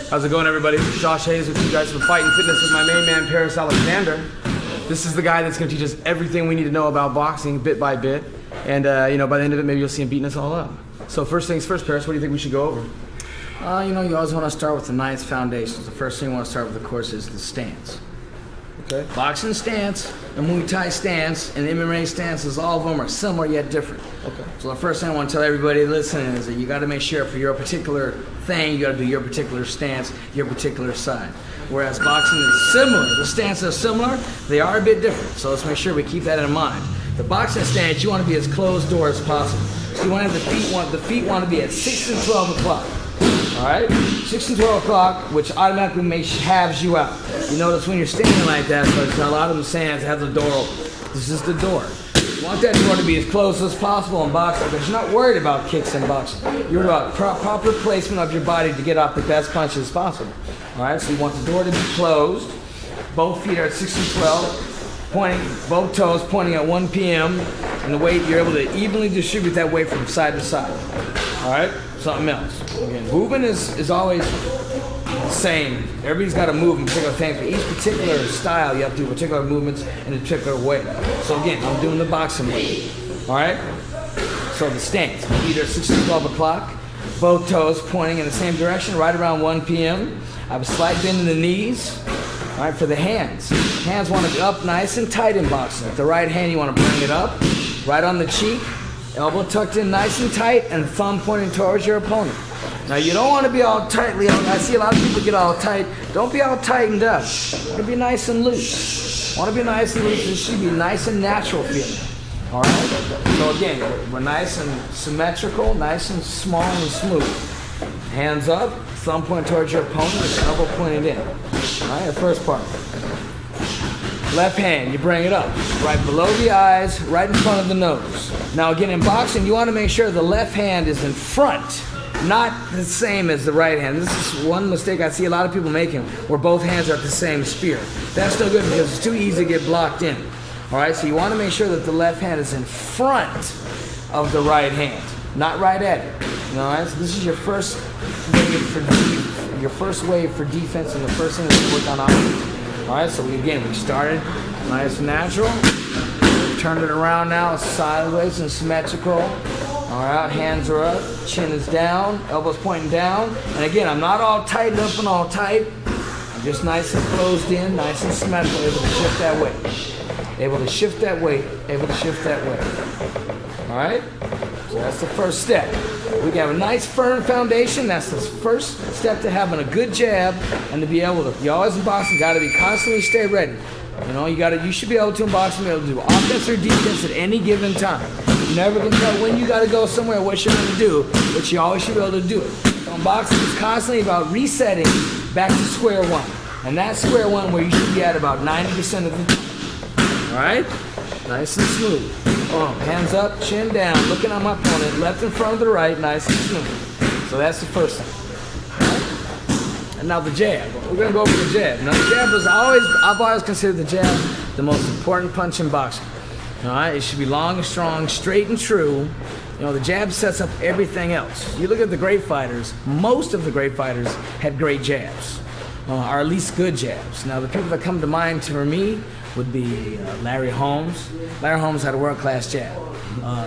How's it going, everybody? Josh Hayes with you guys from Fighting Fitness with my main man, Paris Alexander. This is the guy that's going to teach us everything we need to know about boxing, bit by bit. And, by the end of it, maybe you'll see him beating us all up. So first things first, Paris, what do you think we should go over? You always want to start with the nice foundations. The first thing you want to start with, of course, is the stance. Okay. Boxing stance, the Muay Thai stance, and the MMA stances, all of them are similar yet different. Okay. So the first thing I want to tell everybody listening is that you got to make sure for your particular thing, you got to do your particular stance, your particular side. Whereas boxing is similar, the stances are similar, they are a bit different. So let's make sure we keep that in mind. The boxing stance, you want to be as closed door as possible. So you want to have the feet want to be at 6 and 12 o'clock. All right, 6 and 12 o'clock, which automatically halves you out. You notice when you're standing like that, so a lot of them stands have the door open. This is the door. You want that door to be as close as possible in boxing because you're not worried about kicks in boxing. You're about proper placement of your body to get off the best punches as possible. All right, so you want the door to be closed. Both feet are at 6 and 12, both toes pointing at 1 p.m. And the weight, you're able to evenly distribute that weight from side to side. All right, something else. Again, movement is always the same. Everybody's got to move in particular things. For each particular style, you have to do particular movements in a particular way. So again, I'm doing the boxing way. All right? So the stance. Feet are 6 to 12 o'clock. Both toes pointing in the same direction, right around 1 p.m. I have a slight bend in the knees. All right, for the hands. Hands want to be up nice and tight in boxing. With the right hand, you want to bring it up, right on the cheek. Elbow tucked in nice and tight, and thumb pointing towards your opponent. Now, you don't want to be all tightly, I see a lot of people get all tight. Don't be all tightened up. You want to be nice and loose. Want to be nice and loose. This should be nice and natural feeling. All right? So again, we're nice and symmetrical, nice and small and smooth. Hands up, thumb pointing towards your opponent, and elbow pointed in. All right, the first part. Left hand, you bring it up, right below the eyes, right in front of the nose. Now again, in boxing, you want to make sure the left hand is in front, not the same as the right hand. This is one mistake I see a lot of people making, where both hands are at the same spear. That's no good because it's too easy to get blocked in. All right, so you want to make sure that the left hand is in front of the right hand, not right at it. All right, so this is your first wave for defense, and the first thing that you work on offense. All right, so we started nice and natural. Turned it around now, sideways and symmetrical. All right, hands are up, chin is down, elbows pointing down. And again, I'm not all tightened up and all tight. I'm just nice and closed in, nice and symmetrical, able to shift that weight. Able to shift that weight, able to shift that weight. All right, so that's the first step. We have a nice firm foundation. That's the first step to having a good jab and to be able to, you always in boxing got to be constantly stay ready. You should be able to in boxing be able to do offense or defense at any given time. You never can tell when you got to go somewhere, what you're going to do, but you always should be able to do it. So in boxing, it's constantly about resetting back to square one. And that's square one where you should be at about 90% of the time. All right? Nice and smooth. Hands up, chin down, looking at my opponent, left in front of the right, nice and smooth. So that's the first thing. Right? And now the jab. We're going to go over the jab. Now the jab I've always considered the jab the most important punch in boxing. All right, it should be long and strong, straight and true. The jab sets up everything else. You look at the great fighters, most of the great fighters had great jabs, or at least good jabs. Now the people that come to mind for me would be Larry Holmes. Larry Holmes had a world-class jab.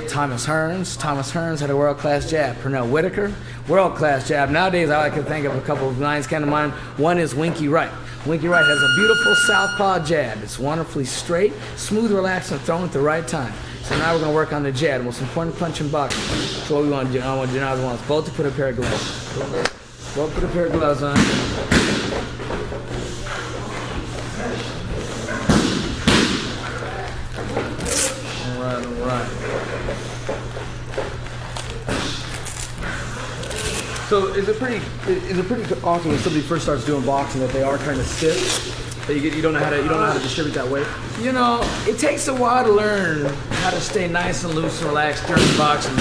Thomas Hearns had a world-class jab. Pernell Whitaker, world-class jab. Nowadays, I can think of a couple of lines come to mind. One is Winky Wright. Winky Wright has a beautiful southpaw jab. It's wonderfully straight, smooth, relaxed, and thrown at the right time. So now we're going to work on the jab, the most important punch in boxing. So what we want to do, I want to do now is want us both to put a pair of gloves. Both put a pair of gloves on. All right. So is it pretty awesome when somebody first starts doing boxing that they are kind of stiff? That you don't know how to distribute that weight? It takes a while to learn how to stay nice and loose and relaxed during boxing.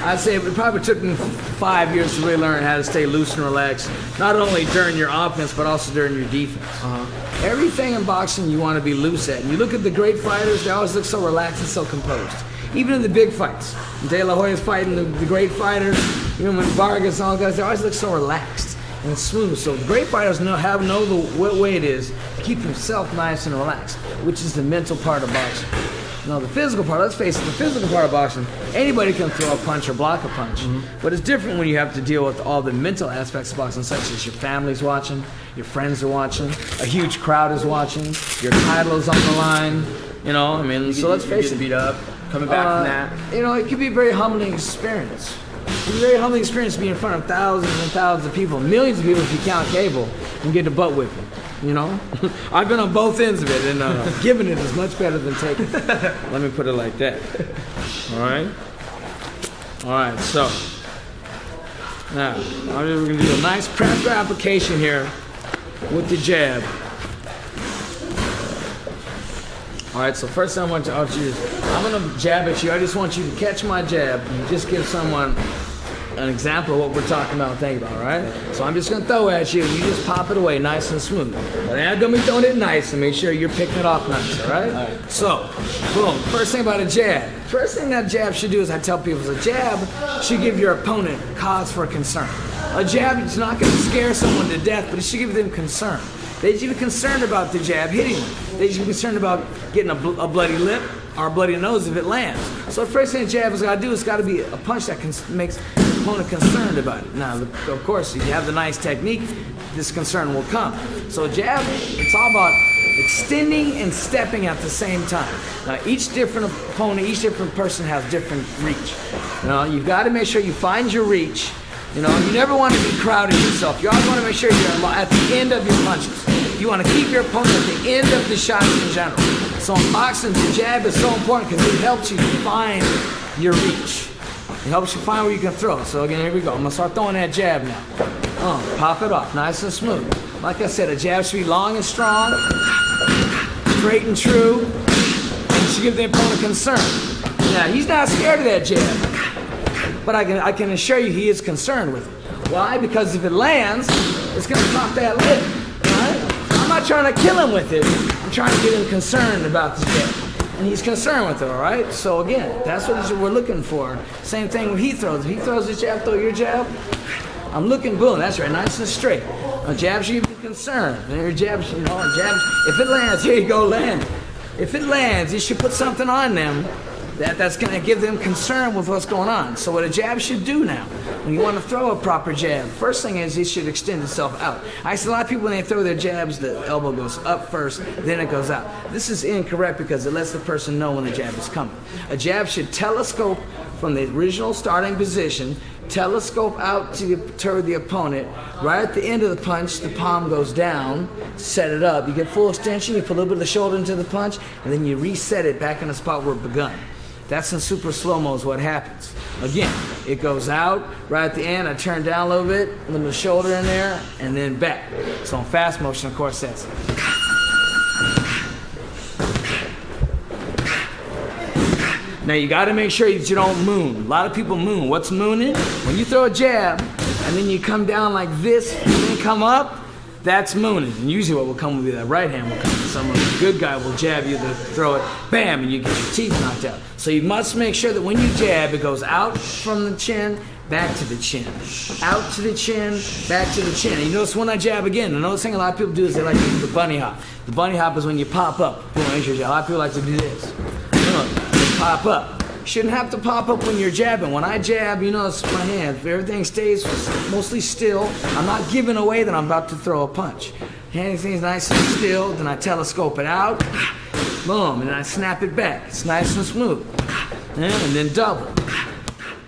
I'd say it probably took me 5 years to really learn how to stay loose and relaxed, not only during your offense, but also during your defense. Everything in boxing you want to be loose at. And you look at the great fighters, they always look so relaxed and so composed. Even in the big fights. De La Hoya's fighting the great fighters, when Vargas and all those guys, they always look so relaxed. and smooth. So great fighters know what way it is to keep himself nice and relaxed, which is the mental part of boxing. Now the physical part, let's face it, the physical part of boxing, anybody can throw a punch or block a punch. But it's different when you have to deal with all the mental aspects of boxing, such as your family's watching, your friends are watching, a huge crowd is watching, your title is on the line. You know, I mean, so let's face it. Beat up, coming back from that. You know, it could be a very humbling experience. It's a very humbling experience to be in front of thousands and thousands of people, millions of people if you count cable, and get a butt whipping. You know, I've been on both ends of it, and giving it is much better than taking it. Let me put it like that. All right. So now we're gonna do a nice practical application here with the jab. All right. So first thing I want you to do is I'm gonna jab at you. I just want you to catch my jab and just give someone an example of what we're talking about and thinking about, all right? So I'm just gonna throw at you and you just pop it away nice and smooth. But I'm gonna be throwing it nice and make sure you're picking it off nice, all right? So, boom, first thing about a jab. First thing that jab should do is I tell people, is a jab should give your opponent cause for concern. A jab is not gonna scare someone to death, but it should give them concern. They should be concerned about the jab hitting them. They should be concerned about getting a bloody lip or a bloody nose if it lands. So the first thing a jab has got to do is got to be a punch that makes the opponent concerned about it. Now, of course, if you have the nice technique, this concern will come. So a jab, it's all about extending and stepping at the same time. Now, each different opponent, each different person has different reach. You know, you've got to make sure you find your reach. You know, you never want to be crowded yourself. You always want to make sure you're at the end of your punches. You want to keep your opponent at the end of the shots in general. So in boxing, the jab is so important because it helps you find your reach. It helps you find where you can throw. So again, here we go. I'm going to start throwing that jab now. Pop it off, nice and smooth. Like I said, a jab should be long and strong, straight and true, and it should give the opponent concern. Now, he's not scared of that jab. But I can assure you he is concerned with it. Why? Because if it lands, it's going to pop that lip. Right? I'm not trying to kill him with it. I'm trying to get him concerned about this jab. And he's concerned with it, all right? So again, that's what we're looking for. Same thing when he throws. If he throws his jab, throw your jab. I'm looking, boom, that's right, nice and straight. A jab should be concerned. And your jab, if it lands, here you go, land. If it lands, you should put something on them that's going to give them concern with what's going on. So what a jab should do now, when you want to throw a proper jab, first thing is it should extend itself out. I see a lot of people when they throw their jabs, the elbow goes up first, then it goes out. This is incorrect because it lets the person know when the jab is coming. A jab should telescope from the original starting position, telescope out toward the opponent. Right at the end of the punch, the palm goes down, set it up. You get full extension, you put a little bit of the shoulder into the punch, and then you reset it back in the spot where it begun. That's in super slow-mo is what happens. Again, it goes out, right at the end, I turn down a little bit, a little shoulder in there, and then back. So in fast motion, of course, that's it. Now you gotta make sure that you don't moon. A lot of people moon. What's mooning? When you throw a jab, and then you come down like this, and then come up, that's mooning. And usually what will come will be that right hand will come. Someone, a good guy will jab you to throw it, bam, and you get your teeth knocked out. So you must make sure that when you jab, it goes out from the chin, back to the chin. Out to the chin, back to the chin. And you notice when I jab again, another thing a lot of people do is they like to do the bunny hop. The bunny hop is when you pop up. Boom, a lot of people like to do this. They pop up. You shouldn't have to pop up when you're jabbing. When I jab, you notice my hand, if everything stays mostly still, I'm not giving away that I'm about to throw a punch. Hand stays nice and still, then I telescope it out, boom, and I snap it back. It's nice and smooth. And then double.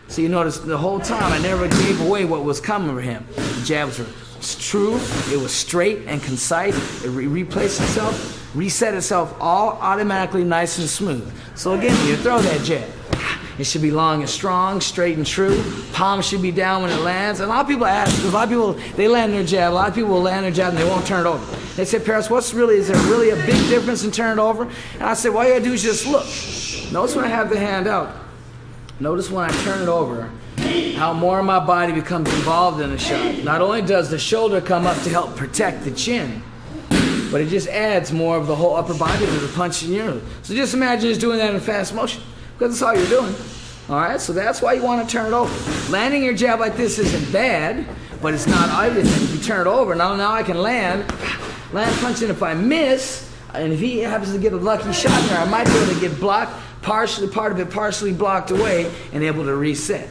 So you notice the whole time I never gave away what was coming for him. The jabs were true, it was straight and concise, it replaced itself, reset itself all automatically nice and smooth. So again, you throw that jab. It should be long and strong, straight and true. Palm should be down when it lands. And a lot of people ask, because a lot of people, they land their jab. A lot of people will land their jab and they won't turn it over. They say, Paris, is there really a big difference in turning it over? And I say, all you gotta do is just look. Notice when I have the hand out. Notice when I turn it over, how more of my body becomes involved in the shot. Not only does the shoulder come up to help protect the chin, but it just adds more of the whole upper body to the punch in your. So just imagine just doing that in fast motion. Because that's all you're doing. All right, so that's why you want to turn it over. Landing your jab like this isn't bad, but it's not everything. If you turn it over, now I can land punching. If I miss, and if he happens to get a lucky shot there, I might be able to get blocked, part of it partially blocked away, and able to reset.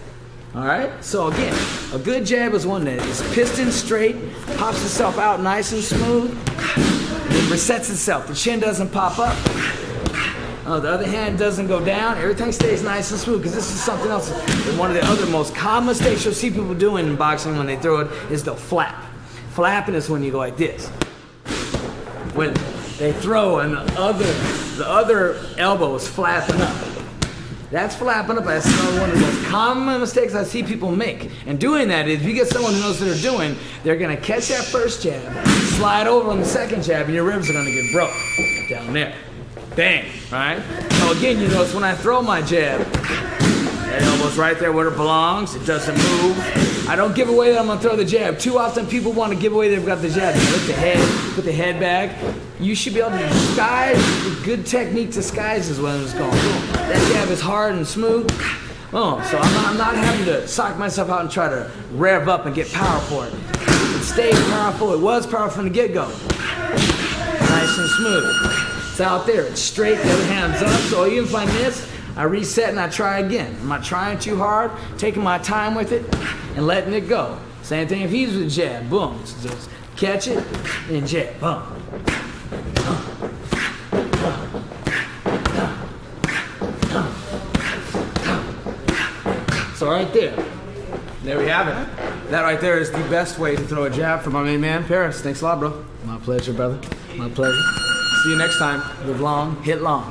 All right, so again, a good jab is one that is piston straight, pops itself out nice and smooth, and it resets itself. The chin doesn't pop up. The other hand doesn't go down. Everything stays nice and smooth, because this is something else. One of the other most common mistakes you'll see people doing in boxing when they throw it is they'll flap. Flapping is when you go like this. When they throw and the other elbow is flapping up. That's flapping up. That's one of the most common mistakes I see people make. And doing that is, if you get someone who knows what they're doing, they're going to catch that first jab, slide over on the second jab, and your ribs are going to get broke down there. Bang, right? So again, you notice when I throw my jab, that elbow's right there where it belongs. It doesn't move. I don't give away that I'm going to throw the jab. Too often people want to give away they've got the jab. They lift the head, put the head back. You should be able to disguise. A good technique disguises when it's going. Boom. That jab is hard and smooth. Boom. So I'm not having to sock myself out and try to rev up and get power for it. It stayed powerful. It was powerful from the get-go. Nice and smooth. It's out there. It's straight. The other hand's up. So even if I miss, I reset and I try again. I'm not trying too hard, taking my time with it and letting it go. Same thing if he's with a jab. Boom. Just catch it and jab. Boom. So right there we have it. That right there is the best way to throw a jab from my main man, Paris. Thanks a lot, bro. My pleasure, brother. My pleasure. See you next time. Live long, hit long.